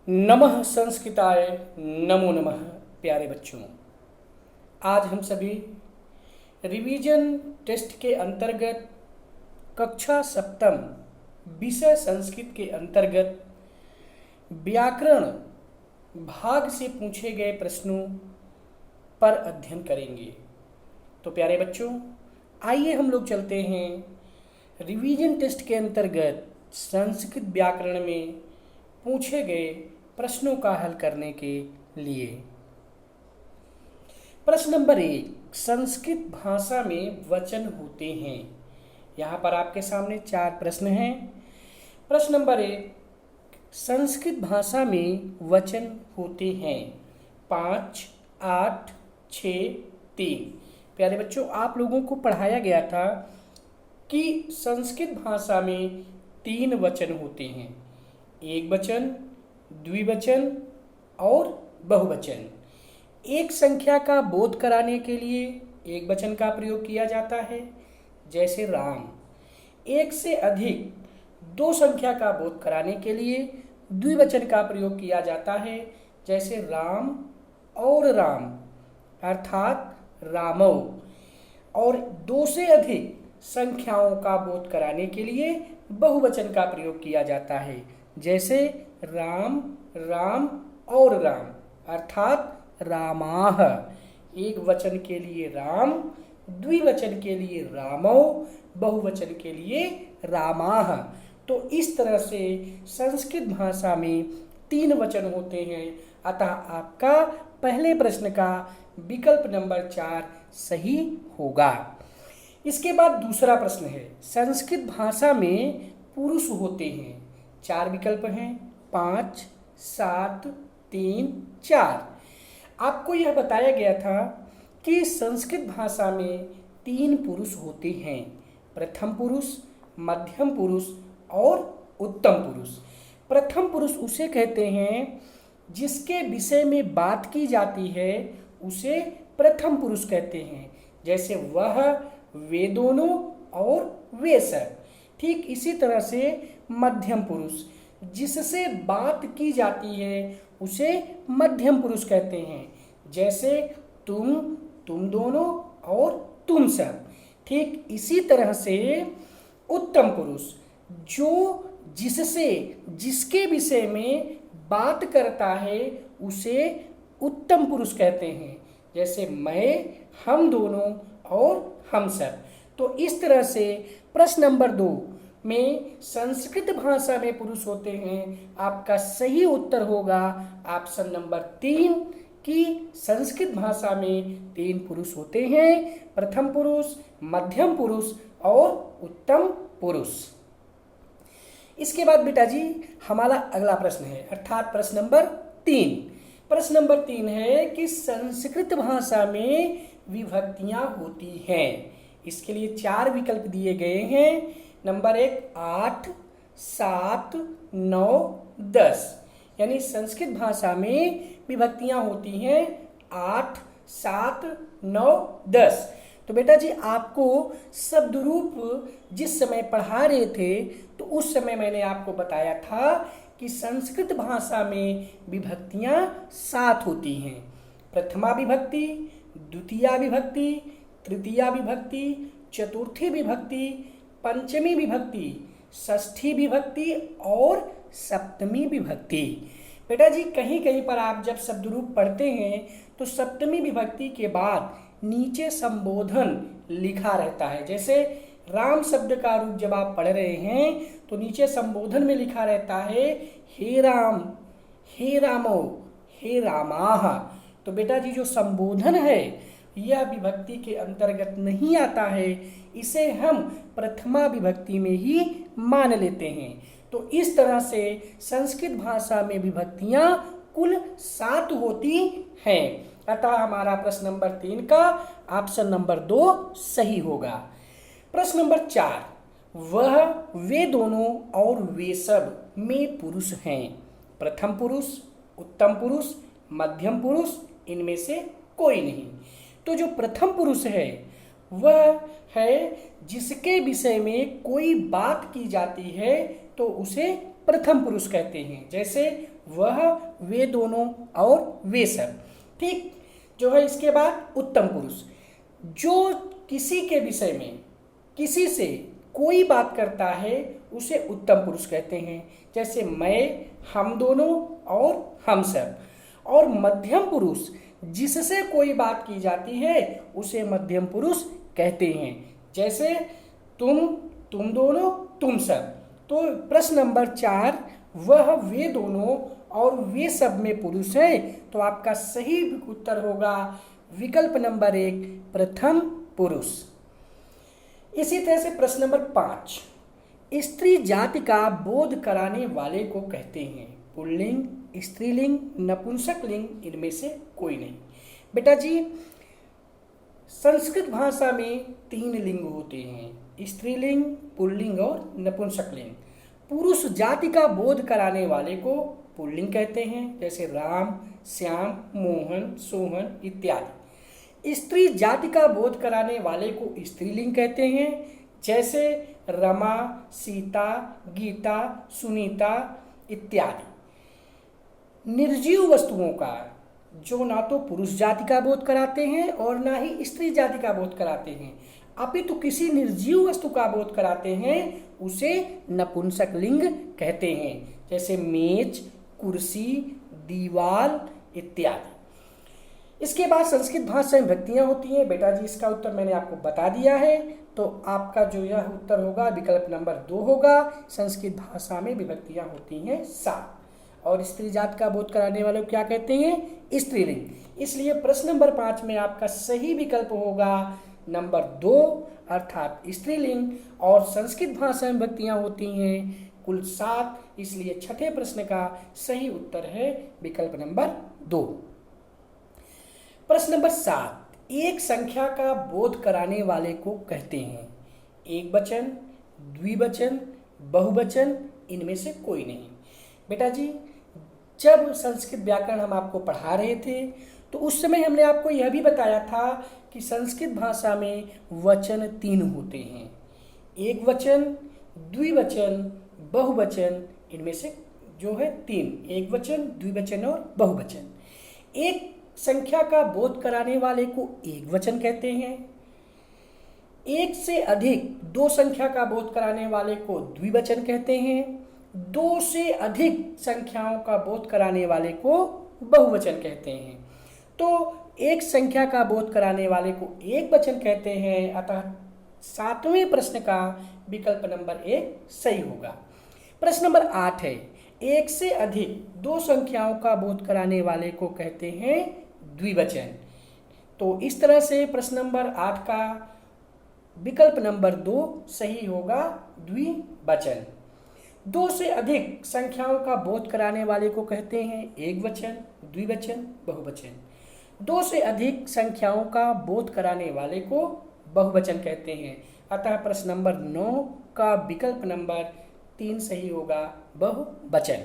नमः संस्कृताय नमो नमः। प्यारे बच्चों, आज हम सभी रिवीजन टेस्ट के अंतर्गत कक्षा सप्तम विषय संस्कृत के अंतर्गत व्याकरण भाग से पूछे गए प्रश्नों पर अध्ययन करेंगे। तो प्यारे बच्चों, आइए हम लोग चलते हैं रिवीजन टेस्ट के अंतर्गत संस्कृत व्याकरण में पूछे गए प्रश्नों का हल करने के लिए। प्रश्न नंबर 1, संस्कृत भाषा में वचन होते हैं। यहाँ पर आपके सामने 4 प्रश्न हैं। प्रश्न नंबर 1, संस्कृत भाषा में वचन होते हैं 5, 8, 6, 3। प्यारे बच्चों, आप लोगों को पढ़ाया गया था कि संस्कृत भाषा में 3 वचन होते हैं, एक वचन, द्विवचन और बहुवचन। एक संख्या का बोध कराने के लिए एक वचन का प्रयोग किया जाता है, जैसे राम। एक से अधिक 2 संख्या का बोध कराने के लिए द्विवचन का प्रयोग किया जाता है, जैसे राम और राम, अर्थात रामौ। और 2 से अधिक संख्याओं का बोध कराने के लिए बहुवचन का प्रयोग किया जाता है, जैसे राम, राम और राम, अर्थात रामाह। एक वचन के लिए राम, द्विवचन के लिए रामौ, बहुवचन के लिए रामाह। तो इस तरह से संस्कृत भाषा में 3 वचन होते हैं। अतः आपका पहले प्रश्न का विकल्प नंबर 4 सही होगा। इसके बाद दूसरा प्रश्न है, संस्कृत भाषा में पुरुष होते हैं। 4 विकल्प हैं, 5, 7, 3, 4। आपको यह बताया गया था कि संस्कृत भाषा में 3 पुरुष होते हैं, प्रथम पुरुष, मध्यम पुरुष और उत्तम पुरुष। प्रथम पुरुष उसे कहते हैं जिसके विषय में बात की जाती है, उसे प्रथम पुरुष कहते हैं, जैसे वह, वे दोनों और वे सब। ठीक इसी तरह से मध्यम पुरुष, जिससे बात की जाती है, उसे मध्यम पुरुष कहते हैं, जैसे तुम, तुम दोनों और तुम सब। ठीक इसी तरह से उत्तम पुरुष, जो जिससे, जिसके विषय में बात करता है, उसे उत्तम पुरुष कहते हैं, जैसे मैं, हम दोनों और हम सब। तो इस तरह से प्रश्न नंबर 2 में संस्कृत भाषा में पुरुष होते हैं। आपका सही उत्तर होगा ऑप्शन नंबर 3 कि संस्कृत भाषा में 3 पुरुष होते हैं, प्रथम पुरुष, मध्यम पुरुष और उत्तम पुरुष। इसके बाद बेटा जी हमारा अगला प्रश्न है, अर्थात प्रश्न नंबर 3। प्रश्न नंबर 3 है कि संस्कृत भाषा में विभक्तियां होती हैं। इसके लिए 4 विकल्प दिए गए हैं। नंबर 1, 8, 7, 9, 10। यानी संस्कृत भाषा में विभक्तियां होती हैं 8, 7, 9, 10। तो बेटा जी आपको शब्द रूप जिस समय पढ़ा रहे थे, तो उस समय मैंने आपको बताया था कि संस्कृत भाषा में विभक्तियां 7 होती हैं। प्रथमा विभक्ति, द्वितीया विभक्ति, तृतीया विभक्ति, चतुर्थी विभक्ति, पंचमी विभक्ति, षष्ठी विभक्ति और सप्तमी विभक्ति। बेटा जी कहीं कहीं पर आप जब शब्द रूप पढ़ते हैं तो सप्तमी विभक्ति के बाद नीचे संबोधन लिखा रहता है। जैसे राम शब्द का रूप जब आप पढ़ रहे हैं तो नीचे संबोधन में लिखा रहता है हे राम, हे रामो, हे रामाह। तो बेटा जी जो संबोधन है यह विभक्ति के अंतर्गत नहीं आता है, इसे हम प्रथमा विभक्ति में ही मान लेते हैं। तो इस तरह से संस्कृत भाषा में विभक्तियां कुल 7 होती हैं। अतः हमारा प्रश्न नंबर 3 का ऑप्शन नंबर 2 सही होगा। प्रश्न नंबर 4, वह, वे दोनों और वे सब में पुरुष हैं। प्रथम पुरुष, उत्तम पुरुष, मध्यम पुरुष, इनमें से कोई नहीं। तो जो प्रथम पुरुष है वह है जिसके विषय में कोई बात की जाती है, तो उसे प्रथम पुरुष कहते हैं, जैसे वह, वे दोनों और वे सब। ठीक, जो है इसके बाद उत्तम पुरुष, जो किसी के विषय में किसी से कोई बात करता है उसे उत्तम पुरुष कहते हैं, जैसे मैं, हम दोनों और हम सब। और मध्यम पुरुष, जिससे कोई बात की जाती है उसे मध्यम पुरुष कहते हैं, जैसे तुम, तुम दोनों, तुम सब। तो प्रश्न नंबर 4, वह, वे दोनों और वे सब में पुरुष है, तो आपका सही उत्तर होगा विकल्प नंबर 1, प्रथम पुरुष। इसी तरह से प्रश्न नंबर 5, स्त्री जाति का बोध कराने वाले को कहते हैं पुल्लिंग, स्त्रीलिंग, नपुंसकलिंग, इनमें से कोई नहीं। बेटा जी, संस्कृत भाषा में 3 लिंग होते हैं, स्त्रीलिंग, पुल्लिंग और नपुंसकलिंग। पुरुष जाति का बोध कराने वाले को पुल्लिंग कहते हैं, जैसे राम, श्याम, मोहन, सोहन इत्यादि। स्त्री जाति का बोध कराने वाले को स्त्रीलिंग कहते हैं, जैसे रमा, सीता, गीता, सुनीता इत्यादि। निर्जीव वस्तुओं का, जो ना तो पुरुष जाति का बोध कराते हैं और ना ही स्त्री जाति का बोध कराते हैं, अपितु किसी निर्जीव वस्तु का बोध कराते हैं, उसे नपुंसकलिंग कहते हैं, जैसे मेज, कुर्सी, दीवार इत्यादि। इसके बाद संस्कृत भाषा में विभक्तियां होती हैं। बेटा जी, इसका उत्तर मैंने आपको बता दिया है, तो आपका जो यह उत्तर होगा विकल्प नंबर 2 होगा। संस्कृत भाषा में विभक्तियां होती हैं 7। और स्त्री जात का बोध कराने वाले को क्या कहते हैं? स्त्रीलिंग। इसलिए प्रश्न नंबर 5 में आपका सही विकल्प होगा नंबर 2, अर्थात स्त्रीलिंग। और संस्कृत भाषा में विभक्तियां होती हैं कुल 7, इसलिए छठे प्रश्न का सही उत्तर है विकल्प नंबर 2। प्रश्न नंबर 7, एक संख्या का बोध कराने वाले को कहते हैं एक वचन, द्विवचन, बहुवचन, इनमें से कोई नहीं। बेटा जी, जब संस्कृत व्याकरण हम आपको पढ़ा रहे थे तो उस समय हमने आपको यह भी बताया था कि संस्कृत भाषा में वचन 3 होते हैं, एक वचन, द्विवचन, बहुवचन, इनमें से जो है 3, एक वचन, द्विवचन और बहुवचन। एक संख्या का बोध कराने वाले को एक वचन कहते हैं, एक से अधिक 2 संख्या का बोध कराने वाले को द्विवचन कहते हैं, 2 से अधिक संख्याओं का बोध कराने वाले को बहुवचन कहते हैं। तो एक संख्या का बोध कराने वाले को एक वचन कहते हैं, अतः 7वें प्रश्न का विकल्प नंबर 1 सही होगा। प्रश्न नंबर 8 है, एक से अधिक 2 संख्याओं का बोध कराने वाले को कहते हैं द्विवचन। तो इस तरह से प्रश्न नंबर 8 का विकल्प नंबर 2 सही होगा, द्विवचन। 2 से अधिक संख्याओं का बोध कराने वाले को कहते हैं एक वचन, द्विवचन, बहुवचन। 2 से अधिक संख्याओं का बोध कराने वाले को बहुवचन कहते हैं, अतः प्रश्न नंबर 9 का विकल्प नंबर 3 सही होगा, बहुवचन।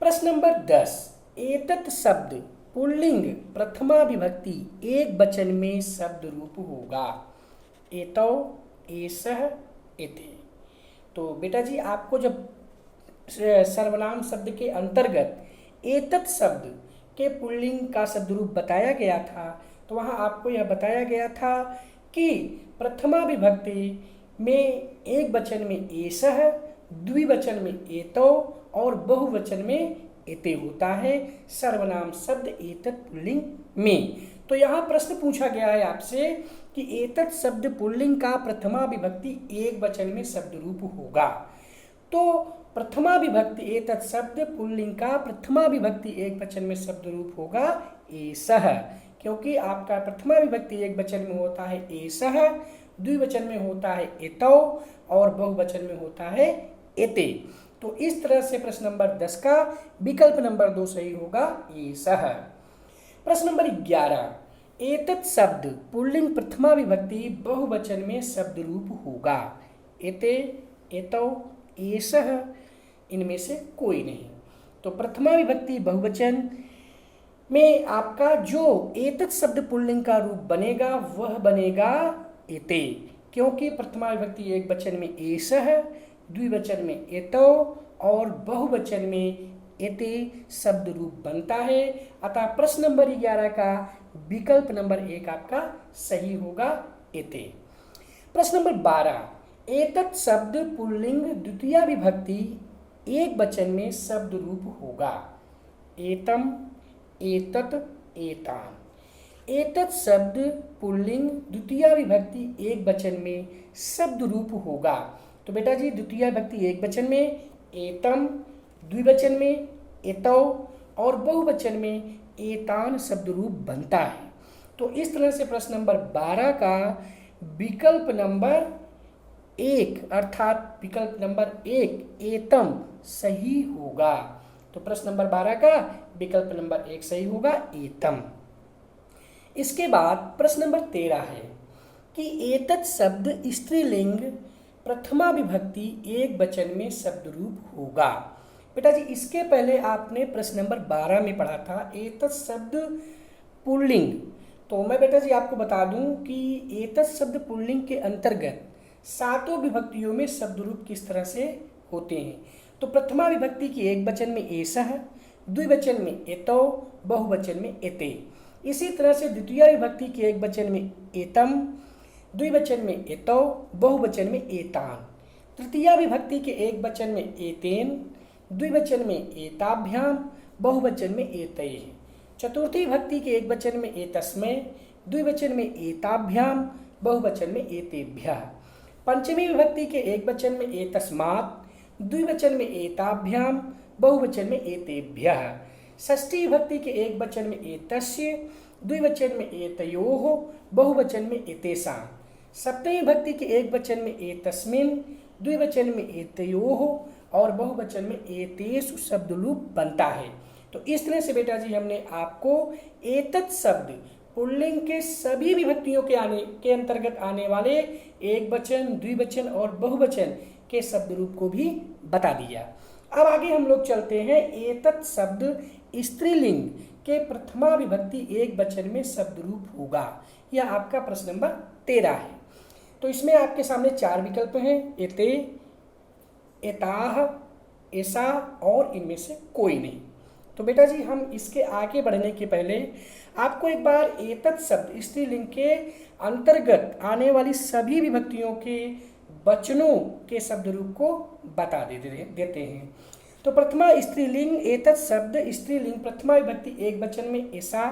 प्रश्न नंबर 10, एतत् शब्द पुल्लिंग प्रथमा विभक्ति एक वचन में शब्द रूप होगा, एतौ, एषः, एते। तो बेटा जी, आपको जब सर्वनाम शब्द के अंतर्गत एतत् शब्द के पुल्लिंग का शब्द रूप बताया गया था, तो वहाँ आपको यह बताया गया था कि प्रथमा विभक्ति में एक वचन में एषः, द्विवचन में एतौ और बहुवचन में एते होता है सर्वनाम शब्द एतत् पुल्लिंग में। तो यहाँ प्रश्न पूछा गया है आपसे कि एतत् शब्द पुल्लिंग का प्रथमा विभक्ति एक वचन में शब्द रूप होगा। तो प्रथमा विभक्ति एतत् शब्द पुल्लिंग का प्रथमा विभक्ति एक वचन में शब्द रूप होगा एषः, क्योंकि आपका प्रथमा विभक्ति एक वचन में होता है एषः, द्विवचन में होता है एतौ और बहुवचन में होता है एते। तो इस तरह से प्रश्न नंबर 10 का विकल्प नंबर 2 सही होगा, एषः। प्रश्न नंबर 11, एतत् शब्द पुल्लिंग प्रथमा विभक्ति बहुवचन में शब्द रूप होगा, एते, एतौ, एषः, इनमें से कोई नहीं। तो प्रथमा विभक्ति बहुवचन में आपका जो एतत् शब्द पुल्लिंग का रूप बनेगा वह बनेगा एते, क्योंकि प्रथमा विभक्ति एक वचन में एषः, द्विवचन में एतौ और बहुवचन में एते शब्द रूप बनता है। अतः प्रश्न नंबर 11 का विकल्प नंबर 1 आपका सही होगा, एते। प्रश्न नंबर 12, एतत् शब्द पुल्लिंग द्वितीया विभक्ति एक वचन में शब्द रूप होगा। एतम, एतत्, एतान। एतत् शब्द पुल्लिंग द्वितीया विभक्ति एक वचन में शब्द रूप होगा। तो बेटा जी द्वितीया विभक्ति एक वचन में एतम, द्विवचन में एतौ और बहुवचन में एतान शब्द रूप बनता है। तो इस तरह से प्रश्न नंबर 12 का विकल्प नंबर 1 अर्थात विकल्प नंबर 1 एतम सही होगा। तो प्रश्न नंबर 12 का विकल्प नंबर 1 सही होगा, एतम। इसके बाद प्रश्न नंबर 13 है कि एतत् शब्द स्त्रीलिंग प्रथमा विभक्ति एक वचन में शब्द रूप होगा। बेटा जी इसके पहले आपने प्रश्न नंबर 12 में पढ़ा था एतत् शब्द पुल्लिंग। तो मैं बेटा जी आपको बता दूं कि एतत् शब्द पुल्लिंग के अंतर्गत सातों विभक्तियों में शब्द रूप किस तरह से होते हैं। तो प्रथमा विभक्ति की एक वचन में एषः, द्विवचन में एतौ, बहुवचन में एते। इसी तरह से द्वितीय विभक्ति की एक वचन में एतम, द्विवचन में एतौ, बहुवचन में एतान। तृतीया विभक्ति के एक वचन में एतेन, द्विवचन में एताभ्याम, बहुवचन में एतैः। चतुर्थी विभक्ति के एक वचन में एतस्मै, द्विवचन में एताभ्याम, बहुवचन में एतेभ्यः। पंचमी विभक्ति के एक वचन में एतस्मात्, द्विवचन में एताभ्याम, बहुवचन में एतेभ्यः। षष्ठी विभक्ति के एक वचन में एतस्य, द्विवचन में एतयोः, बहुवचन में एतेषां। सप्तमी विभक्ति के एक वचन में एतस्मिन्, द्विवचन में एतयोः और बहुवचन में एतेषु शब्द रूप बनता है। तो इस तरह से बेटा जी हमने आपको एतत् शब्द पुल्लिंग के सभी विभक्तियों के अंतर्गत आने वाले एक वचन, द्विवचन और बहुवचन के शब्द रूप को भी बता दिया। अब आगे हम लोग चलते हैं एतत् शब्द स्त्रीलिंग के प्रथमा विभक्ति एक वचन में शब्द रूप होगा। यह आपका प्रश्न नंबर 13 है। तो इसमें आपके सामने 4 विकल्प हैं, एते, एताह, ऐसा और इनमें से कोई नहीं। तो बेटा जी हम इसके आगे बढ़ने के पहले आपको एक बार एतत् शब्द स्त्रीलिंग के अंतर्गत आने वाली सभी विभक्तियों के वचनों के शब्द रूप को बता देते हैं। तो प्रथमा स्त्रीलिंग एतत् शब्द स्त्रीलिंग प्रथमा विभक्ति एक वचन में ऐसा,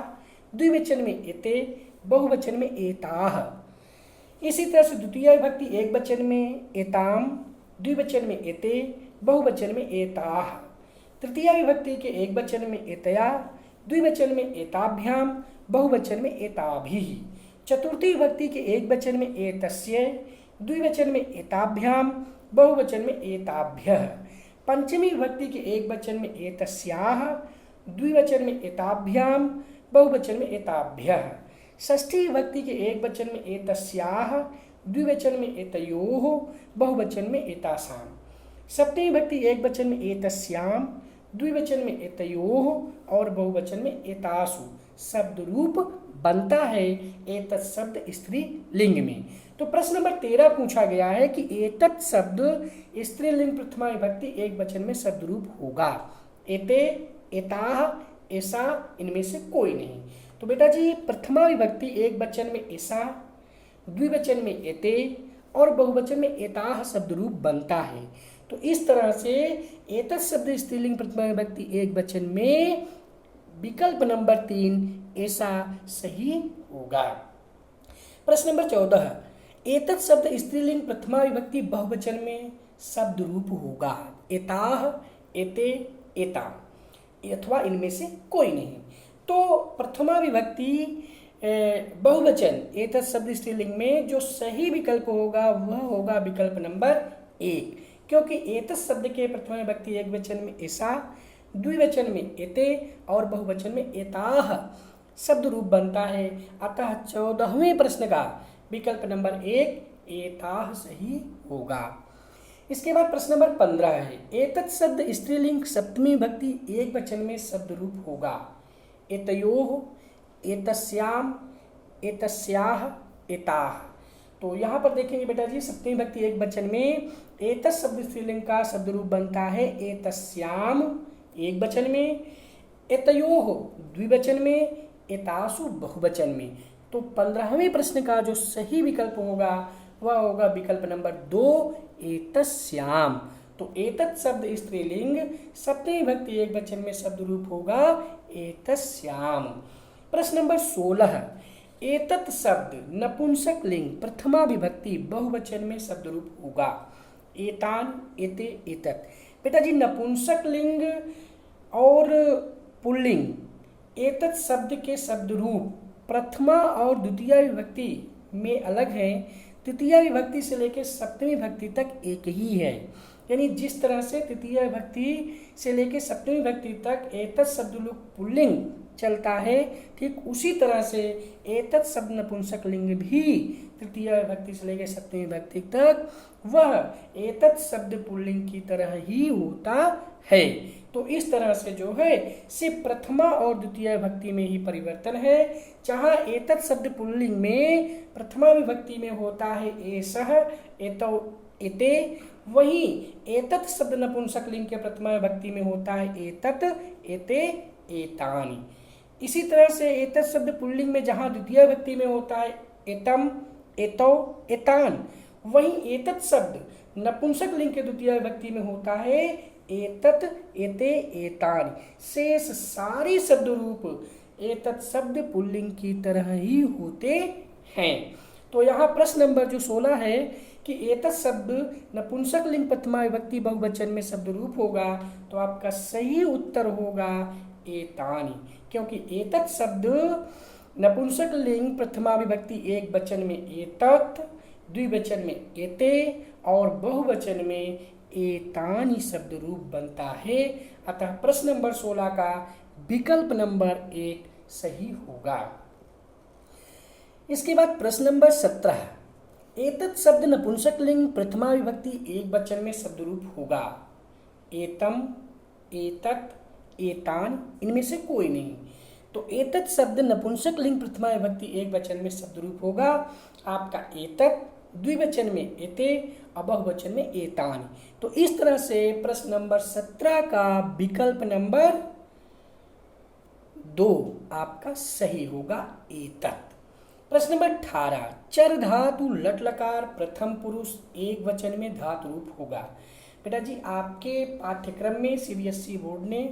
द्विवचन में एते, बहुवचन में एताह। इसी तरह से द्वितीय विभक्ति एक वचन में एताम, द्विवचन में एते, बहुवचन में एताह। तृतीय विभक्ति के एक वचन में एतया, द्विवचन में एताभ्याम, बहुवचन में एताभिः। चतुर्थी विभक्ति के एक वचन में एतस्य, द्विवचन में एताभ्याम, बहुवचन में एताभ्यः। पंचमी विभक्ति के एक वचन में एतस्याः, द्विवचन में एताभ्याम, बहुवचन में एताभ्यः। षष्ठी विभक्ति के एक वचन में एतस्याः, द्विवचन में एतयोः, बहुवचन में एतासां। सप्तमी विभक्ति एक वचन में एतस्याम, द्विवचन में एतयोः और बहुवचन में एतासु शब्द रूप बनता है एतत् शब्द स्त्रीलिंग में। तो प्रश्न नंबर 13 पूछा गया है कि एतत् शब्द स्त्रीलिंग प्रथमा विभक्ति एक वचन में शब्द रूप होगा। एते, एताह, ऐसा इनमें से कोई नहीं। तो बेटा जी प्रथमा विभक्ति एक वचन में ऐसा, द्विवचन में एते और बहुवचन में एताह शब्द रूप बनता है। तो इस तरह से एतत् शब्द स्त्रीलिंग प्रथमा विभक्ति एक वचन में विकल्प नंबर 3 ऐसा सही होगा। प्रश्न नंबर 14, एतत् शब्द स्त्रीलिंग प्रथमा विभक्ति बहुवचन में शब्द रूप होगा। एताह, एते, एता अथवा इनमें से कोई नहीं। तो प्रथमा विभक्ति बहुवचन एतत् शब्द स्त्रीलिंग में जो सही विकल्प होगा वह होगा विकल्प नंबर 1, क्योंकि एतत् शब्द के प्रथमा विभक्ति एक वचन में ऐसा, द्विवचन में एते और बहुवचन में एताह शब्द रूप बनता है। अतः 14वें प्रश्न का विकल्प नंबर 1 एताह सही होगा। इसके बाद प्रश्न नंबर 15 है, एतत् शब्द स्त्रीलिंग सप्तमी विभक्ति एक वचन में शब्द रूप होगा। एतयोः, एतस्याम, एतस्याः, एताः। तो यहाँ पर देखेंगे बेटा जी, सप्तमी विभक्ति एक वचन में एतत् शब्द स्त्रीलिंग का शब्द रूप बनता है एतस्याम एक वचन में, एतयोः द्विवचन में, एतासु बहुवचन में। तो 15वें प्रश्न का जो सही विकल्प होगा वह होगा विकल्प नंबर 2 एतस्याम। तो एतत् शब्द स्त्रीलिंग, सप्तमी विभक्ति एक वचन में शब्द रूप होगा एतस्याम। प्रश्न नंबर 16, एतत् शब्द नपुंसक लिंग प्रथमा विभक्ति बहुवचन में शब्द रूप होगा एतान, एते, एतत्। बेटा जी नपुंसक लिंग और पुल्लिंग एतत् शब्द के शब्द रूप प्रथमा और द्वितीय विभक्ति में अलग है, तृतीय विभक्ति से लेकर सप्तमी विभक्ति तक एक ही है। यानी जिस तरह से तृतीय विभक्ति से लेकर सप्तमी विभक्ति तक एतत् शब्द रूप पुल्लिंग चलता है, ठीक उसी तरह से एतत् शब्द नपुंसक लिंग भी तृतीय विभक्ति से लेकर सप्तमी विभक्ति तक वह एतत् शब्द पुल्लिंग की तरह ही होता है। तो इस तरह से जो है सिर्फ प्रथमा और द्वितीय विभक्ति में ही परिवर्तन है। जहाँ एतत् शब्द पुल्लिंग में प्रथमा विभक्ति में होता है एषः, एतौ, एते, वहीं एतत् शब्द नपुंसक लिंग के प्रथमा विभक्ति में होता है एतत्, एते, एतानि। इसी तरह से एतत् शब्द पुल्लिंग में जहाँ द्वितीय विभक्ति में होता है एतम, एतौ, एतान, वहीं एतत् शब्द नपुंसक लिंग के द्वितीय विभक्ति में होता है एतत्, एते, एतानि। शेष सारे शब्द रूप एतत् शब्द पुल्लिंग की तरह ही होते हैं। तो यहाँ प्रश्न नंबर जो 16 है कि एतत् शब्द नपुंसक लिंग प्रथमा विभक्ति बहुवचन में शब्द रूप होगा, तो आपका सही उत्तर होगा एतानि, क्योंकि एतत् शब्द नपुंसक लिंग प्रथमा विभक्ति एक वचन में एतत्, द्विवचन में एते और बहुवचन में एतानि शब्द रूप बनता है। अतः प्रश्न नंबर 16 का विकल्प नंबर 1 सही होगा। इसके बाद प्रश्न नंबर 17, एतत् शब्द नपुंसक लिंग प्रथमा विभक्ति एक वचन में शब्द रूप होगा एतम, एतत्, एतान, इनमें से कोई नहीं। तो एतत् शब्द नपुंसक लिंग प्रथमा विभक्ति एक वचन में शब्द रूप होगा आपका एतत्, द्विवचन में एते और बहुवचन में एतान। तो इस तरह से प्रश्न नंबर 17 का विकल्प नंबर 2 आपका सही होगा एतत्। प्रश्न नंबर 18, चर धातु लट लकार प्रथम पुरुष एक वचन में धातु रूप होगा। बेटा जी आपके पाठ्यक्रम में सीबीएसई बोर्ड ने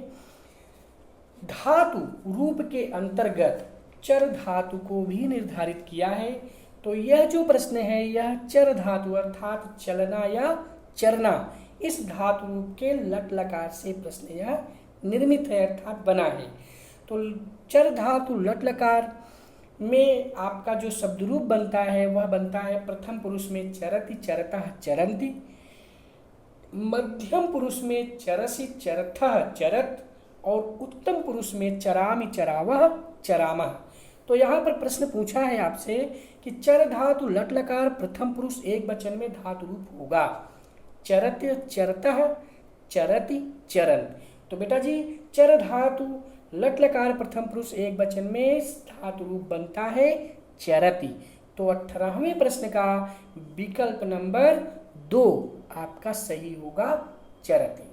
धातु रूप के अंतर्गत चर धातु को भी निर्धारित किया है। तो यह जो प्रश्न है यह चर धातु अर्थात चलना या चरना इस धातु रूप के लट लकार से प्रश्न यह निर्मित है अर्थात बना है। तो चर धातु लट लकार में आपका जो शब्द रूप बनता है वह बनता है प्रथम पुरुष में चरति, चरतः, चरन्ति, मध्यम पुरुष में चरसि, चरथः, चरत और उत्तम पुरुष में चरामि, चरावः, चरामः। तो यहाँ पर प्रश्न पूछा है आपसे कि चर धातु लट लकार प्रथम पुरुष एक वचन में धातु रूप होगा चरत्य, चरतः, चरति, चरन। तो बेटा जी चर धातु लट लकार प्रथम पुरुष एक वचन में धातु रूप बनता है चरति। तो 18वें प्रश्न का विकल्प नंबर 2 आपका सही होगा चरति।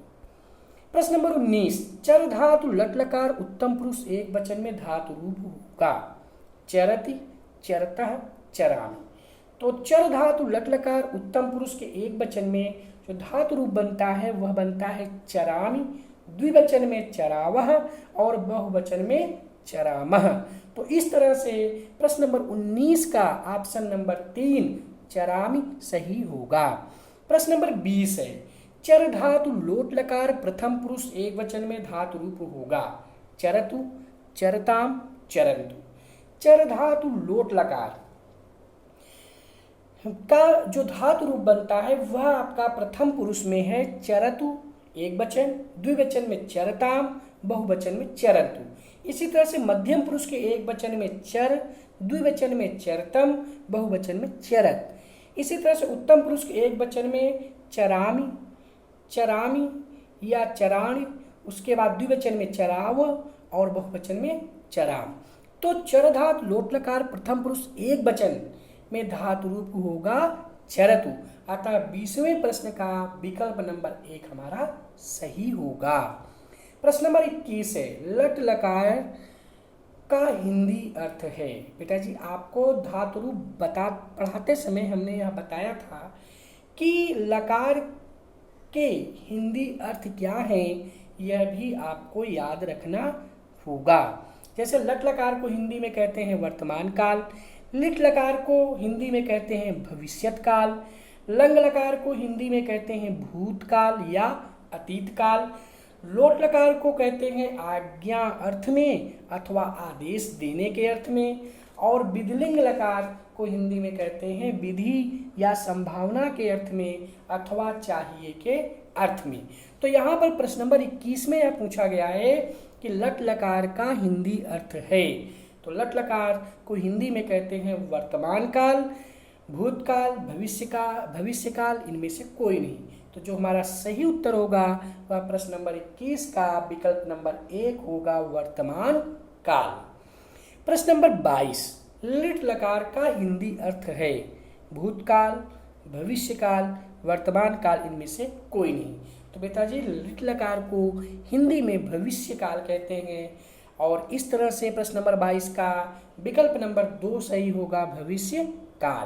प्रश्न नंबर 19, चर धातु लट लकार उत्तम पुरुष एक वचन में धातु रूप होगा चरति, चरतः, चरामि। तो चर धातु लट लकार उत्तम पुरुष के एक वचन में जो धातु रूप बनता है वह बनता है चरामि, द्विवचन में चरावः और बहुवचन में चरामः। तो इस तरह से प्रश्न नंबर 19 का ऑप्शन नंबर 3 चरामि सही होगा। प्रश्न नंबर 20 है चर धातु लोट लकार प्रथम पुरुष एक वचन में धातु रूप होगा चरतु, चरताम, चरन्तु। चर धातु लोट लकार का जो धातु रूप बनता है वह आपका प्रथम पुरुष में है चरतु एक वचन, द्विवचन में चरताम, बहुवचन में चरन्तु। इसी तरह से मध्यम पुरुष के एक वचन में चर, द्विवचन में चरतम, बहुवचन में चरत। इसी तरह से उत्तम पुरुष के एक वचन में चरामि, चरामि या चराणि, उसके बाद द्विवचन में चराव और बहुवचन में चराम। तो चर धातु लोट लकार प्रथम पुरुष एक वचन में धातु रूप होगा चरतु। अतः 20वें प्रश्न का विकल्प नंबर 1 हमारा सही होगा। प्रश्न नंबर 21 है, लट लकार का हिंदी अर्थ है। बेटा जी आपको धातु रूप पढ़ाते समय हमने यह बताया था कि लकार के हिंदी अर्थ क्या हैं, यह भी आपको याद रखना होगा। जैसे लट लकार को हिंदी में कहते हैं वर्तमान काल, लिट लकार को हिंदी में कहते हैं भविष्यत काल, लंग लकार को हिंदी में कहते हैं भूतकाल या अतीत काल, लोट लकार को कहते हैं आज्ञा अर्थ में अथवा आदेश देने के अर्थ में, और विधिलिंग लकार को हिंदी में कहते हैं विधि या संभावना के अर्थ में अथवा चाहिए के अर्थ में। तो यहाँ पर प्रश्न नंबर 21 में यह पूछा गया है कि लट लकार का हिंदी अर्थ है। तो लट लकार को हिंदी में कहते हैं वर्तमान काल, भूतकाल, भविष्यकाल, इनमें से कोई नहीं। तो जो हमारा सही उत्तर होगा वह प्रश्न नंबर 21 का विकल्प नंबर 1 होगा वर्तमान काल। प्रश्न नंबर 22, लिट लकार का हिंदी अर्थ है भूतकाल, भविष्यकाल, वर्तमान काल, इनमें से कोई नहीं। तो बेटा जी लिट लकार को हिंदी में भविष्य काल कहते हैं, और इस तरह से प्रश्न नंबर 22 का विकल्प नंबर 2 सही होगा भविष्य काल।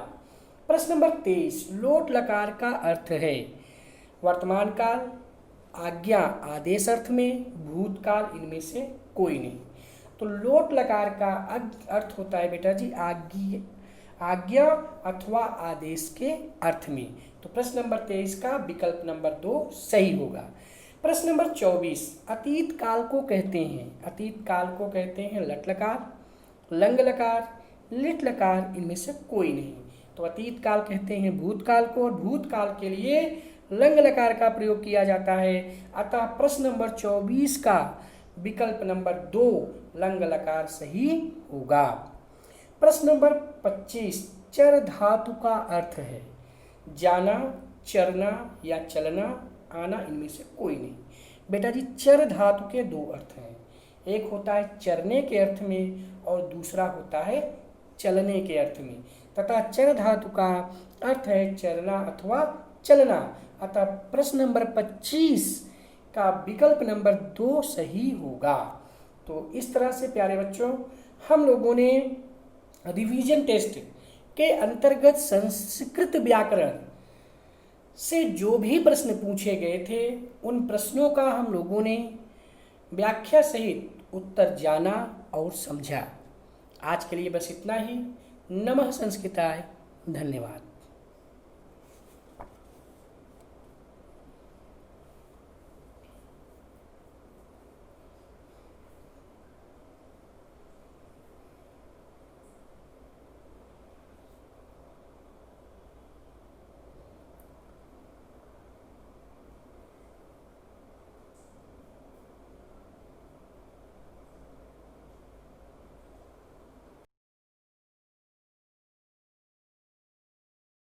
प्रश्न नंबर 23, लोट लकार का अर्थ है वर्तमान काल, आज्ञा आदेश अर्थ में, भूतकाल, इनमें से कोई नहीं। तो लोट लकार का अर्थ होता है बेटा जी आज्ञा अथवा आदेश के अर्थ में। तो प्रश्न नंबर 23 का विकल्प नंबर 2 सही होगा। प्रश्न नंबर 24, अतीत काल को कहते हैं लट लकार, लंग लकार, लिट लकार, इनमें से कोई नहीं। तो अतीत काल कहते हैं भूतकाल को, और भूतकाल के लिए लंग लकार का प्रयोग किया जाता है। अतः प्रश्न नंबर 24 का विकल्प नंबर 2 लंग लकार सही होगा। प्रश्न नंबर 25, चर धातु का अर्थ है जाना, चरना या चलना, आना, इनमें से कोई नहीं। बेटा जी चर धातु के 2 अर्थ हैं, एक होता है चरने के अर्थ में और दूसरा होता है चलने के अर्थ में, तथा चर धातु का अर्थ है चरना अथवा चलना। अतः प्रश्न नंबर 25 का विकल्प नंबर 2 सही होगा। तो इस तरह से प्यारे बच्चों हम लोगों ने रिवीजन टेस्ट के अंतर्गत संस्कृत व्याकरण से जो भी प्रश्न पूछे गए थे उन प्रश्नों का हम लोगों ने व्याख्या सहित उत्तर जाना और समझा। आज के लिए बस इतना ही। नमः संस्कृताय, धन्यवाद।